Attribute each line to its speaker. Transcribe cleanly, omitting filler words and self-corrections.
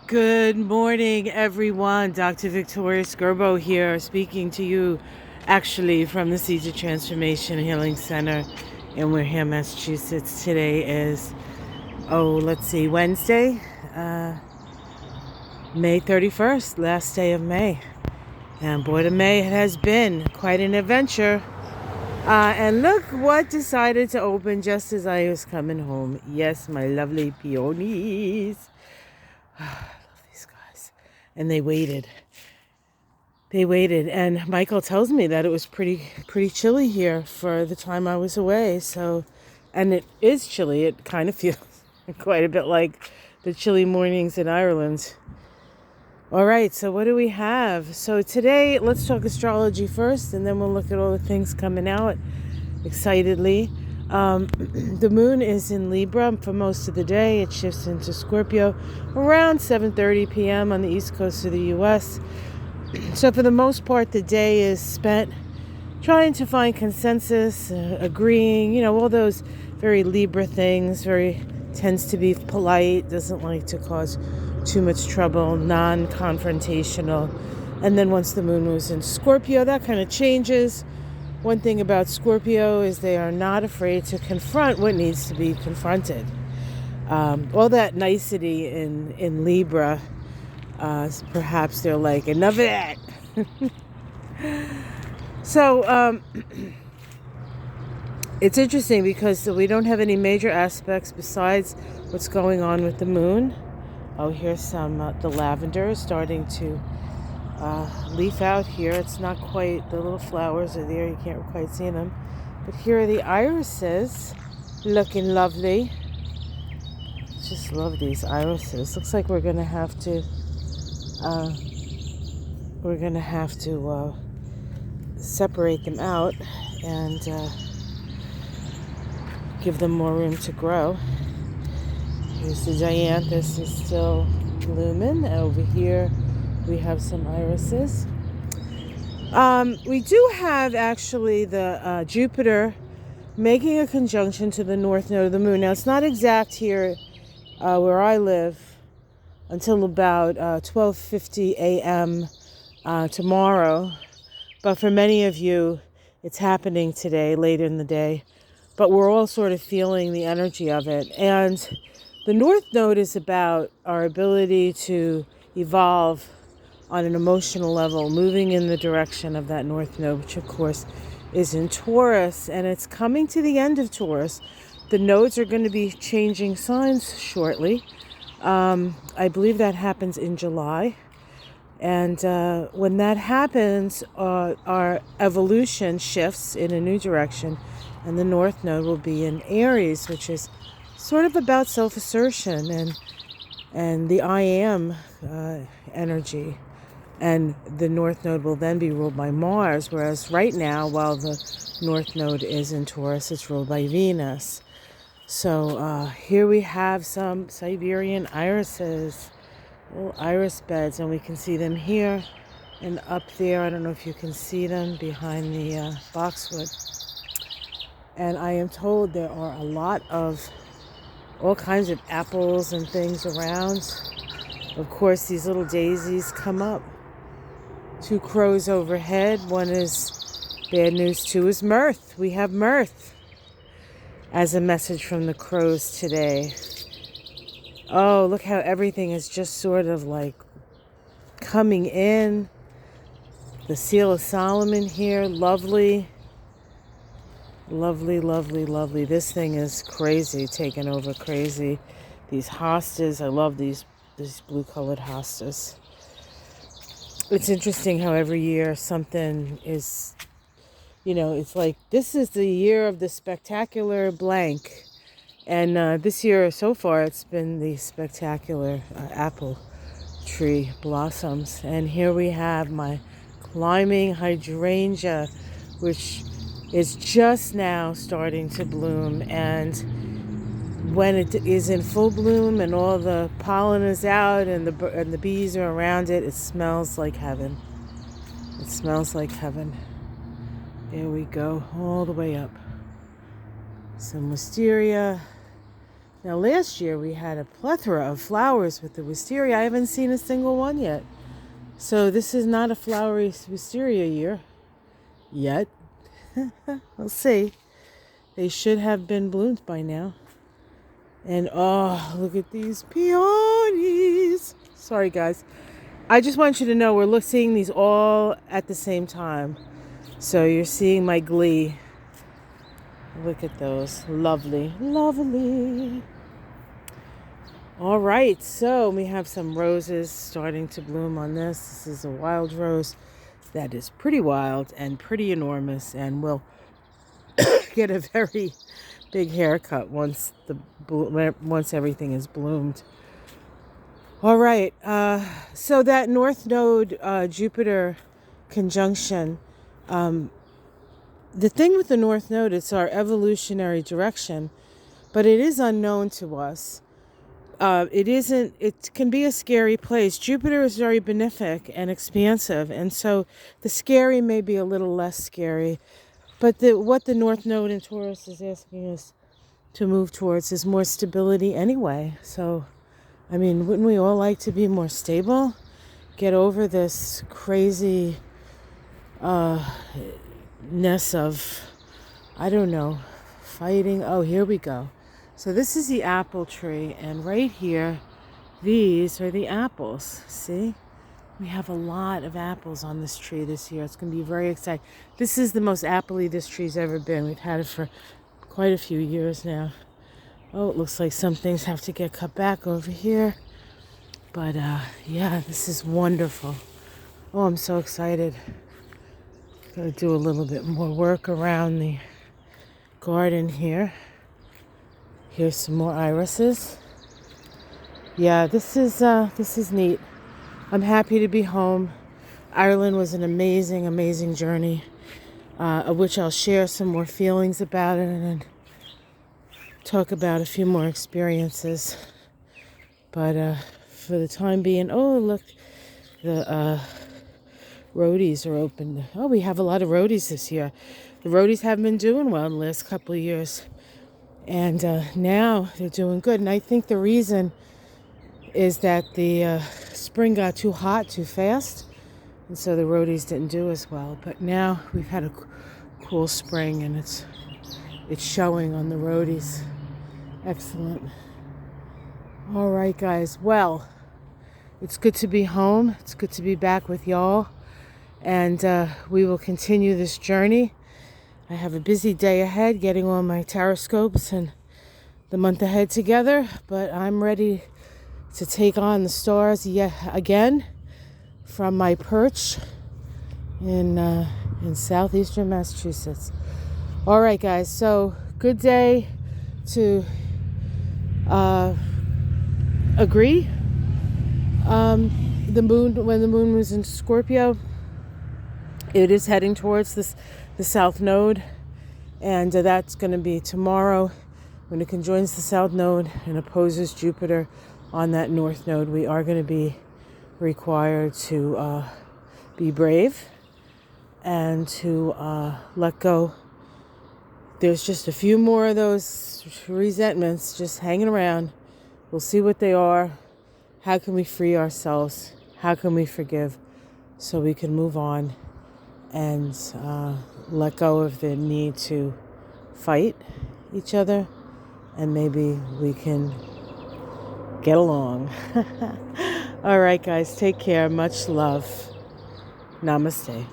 Speaker 1: Good morning, everyone. Dr. Victoria Skirbo here, speaking to you actually from the Seeds of Transformation Healing Center in Wareham, Massachusetts. Today is, Wednesday, May 31st, last day of May. And boy, the May has been quite an adventure. And look what decided to open just as I was coming home. Yes, my lovely peonies. These guys. And they waited. And Michael tells me that it was pretty chilly here for the time I was away. So, and it is chilly. It kind of feels quite a bit like the chilly mornings in Ireland. All right, so what do we have? So today, let's talk astrology first, and then we'll look at all the things coming out excitedly. The moon is in Libra for most of the day. It shifts into Scorpio around 7:30 p.m. on the east coast of the U.S. So for the most part, the day is spent trying to find consensus, agreeing, all those very Libra things, tends to be polite, doesn't like to cause too much trouble, non-confrontational. And then once the moon moves into Scorpio, that kind of changes. One thing about Scorpio is they are not afraid to confront what needs to be confronted. All that nicety in Libra, perhaps they're like, enough of that. So it's interesting because we don't have any major aspects besides what's going on with the moon. Oh, here's some, the lavender is starting to leaf out here. It's not quite, the little flowers are there, you can't quite see them. But here are the irises, looking lovely. Just love these irises. Looks like we're gonna have to separate them out and give them more room to grow. Here's the dianthus is still blooming. Over here we have some irises. We do have actually the Jupiter making a conjunction to the north node of the moon. Now it's not exact here where I live until about 12:50 a.m. Tomorrow. But for many of you, it's happening today, later in the day. But we're all sort of feeling the energy of it. And the North Node is about our ability to evolve on an emotional level, moving in the direction of that North Node, which of course is in Taurus. And it's coming to the end of Taurus. The nodes are going to be changing signs shortly. I believe that happens in July. And when that happens, our evolution shifts in a new direction, and the North Node will be in Aries, which is sort of about self-assertion and the I am energy. And the North Node will then be ruled by Mars, whereas right now, while the North Node is in Taurus, it's ruled by Venus. So here we have some Siberian irises. Little iris beds, and we can see them here and up there. I don't know if you can see them behind the boxwood. And I am told there are a lot of all kinds of apples and things around. Of course, these little daisies come up. 2 crows overhead. One is bad news, 2 is mirth. We have mirth as a message from the crows today. Oh, look how everything is just sort of like coming in. The Seal of Solomon here, lovely. Lovely, lovely, lovely. This thing is crazy, taking over crazy. These hostas, I love these blue-colored hostas. It's interesting how every year something is, it's like, this is the year of the spectacular blank. And this year, so far, it's been the spectacular apple tree blossoms. And here we have my climbing hydrangea, which is just now starting to bloom. And when it is in full bloom and all the pollen is out and the bees are around it, it smells like heaven. It smells like heaven. There we go, all the way up. Some wisteria. Now, last year we had a plethora of flowers with the wisteria. I haven't seen a single one yet. So this is not a flowery wisteria year yet. We'll see. They should have been bloomed by now. And oh, look at these peonies. Sorry, guys. I just want you to know we're seeing these all at the same time. So you're seeing my glee. Look at those. Lovely. Lovely. All right. So we have some roses starting to bloom on this. This is a wild rose that is pretty wild and pretty enormous and will get a very big haircut once everything is bloomed. All right. So that North Node Jupiter conjunction, the thing with the North Node, it's our evolutionary direction, but it is unknown to us. It can be a scary place. Jupiter is very benefic and expansive, and so the scary may be a little less scary. But what the North Node in Taurus is asking us to move towards is more stability anyway. So, I mean, wouldn't we all like to be more stable? Get over this crazy ness of, I don't know, fighting. Oh, here we go. So this is the apple tree, and right here, these are the apples. See? We have a lot of apples on this tree this year. It's going to be very exciting. This is the most apple-y this tree's ever been. We've had it for quite a few years now. Oh, it looks like some things have to get cut back over here. But, yeah, this is wonderful. Oh, I'm so excited. Got to do a little bit more work around the garden here. Here's some more irises. Yeah, this is neat. I'm happy to be home. Ireland was an amazing, amazing journey, of which I'll share some more feelings about it and talk about a few more experiences. But for the time being, oh, look, the roadies are open. Oh, we have a lot of roadies this year. The roadies haven't been doing well in the last couple of years. And now they're doing good. And I think the reason is that the spring got too hot too fast. And so the roadies didn't do as well. But now we've had a cool spring and it's showing on the roadies. Excellent. All right, guys. Well, it's good to be home. It's good to be back with y'all. And we will continue this journey. I have a busy day ahead getting all my taroscopes and the month ahead together, but I'm ready to take on the stars yet again from my perch in southeastern Massachusetts. All right, guys, so good day to agree. The moon, when the moon was in Scorpio, it is heading towards the South Node, and that's going to be tomorrow when it conjoins the South Node and opposes Jupiter on that North Node. We are going to be required to be brave and to let go. There's just a few more of those resentments just hanging around. We'll see what they are. How can we free ourselves? How can we forgive so we can move on and let go of the need to fight each other, and maybe we can get along. All right, guys, take care. Much love. Namaste.